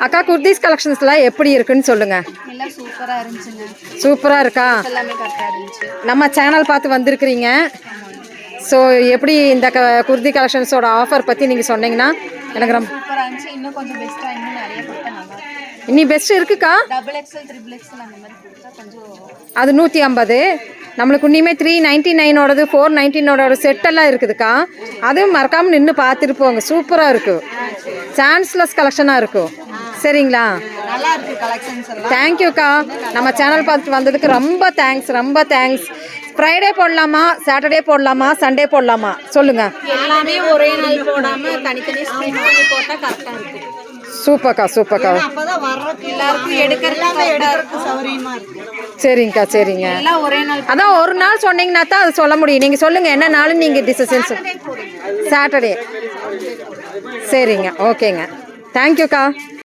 அக்கா குர்தீஸ் கலெக்ஷன்ஸ்லாம் எப்படி இருக்குன்னு சொல்லுங்க. எல்லாம் சூப்பரா இருந்துச்சுங்க. சூப்பரா இருக்கா? எல்லாமே கரெக்டா இருந்துச்சு. நம்ம சேனல் பார்த்து வந்திருக்கிறீங்க. ஸோ எப்படி இந்த குர்தி கலெக்ஷன்ஸோட ஆஃபர் பற்றி நீங்கள் சொன்னீங்கன்னா எனக்கு ரொம்ப சூப்பரா இருந்துச்சு. இன்னும் கொஞ்சம் பெஸ்ட்டாக இன்னும் நிறைய கொடுத்தா நல்லா இருக்கும். இன்னி பெஸ்ட் இருக்குக்கா. XXL, XXL அந்த மாதிரி கொடுத்தா கொஞ்சம். அது 150. நம்மளுக்கு இன்னுமே 399ஓடது 419ஓட செட்டெல்லாம் இருக்குதுக்கா. அதுவும் மறக்காமல் நின்று பார்த்துட்டு போங்க. சூப்பராக இருக்கும். சான்ஸ்லெஸ் கலெக்ஷனாக இருக்கும். சரிங்களா? நல்லா இருக்கு கலெக்ஷன்ஸ் எல்லாம். தேங்க்யூக்கா. நம்ம சேனல் பார்த்துட்டு வந்ததுக்கு ரொம்ப தேங்க்ஸ், ரொம்ப தேங்க்ஸ். ஃப்ரைடே போடலாமா, சாட்டர்டே போடலாமா, சண்டே போடலாமா சொல்லுங்கள். எல்லாமே ஒரே நாள் போடாமல் தனித்தனி ஸ்ப்ளிட் பண்ணி போட்டால் கரெக்டாக இருக்கும். சூப்பர்க்கா, சூப்பர்க்கா. அப்பதான் வர்றதுக்கு எல்லாருக்கும் எடுக்கிறதுக்கு சௌகரியமா இருக்கும். சரிங்கக்கா, சரிங்க. எல்லாம் ஒரே நாள். அதான் ஒரு நாள் சொன்னீங்கன்னா தான் அது சொல்ல முடியும். நீங்கள் சொல்லுங்கள் என்ன நாளும் நீங்கள் டிசிஷன். சாட்டர்டே. சரிங்க, ஓகேங்க. தேங்க்யூக்கா.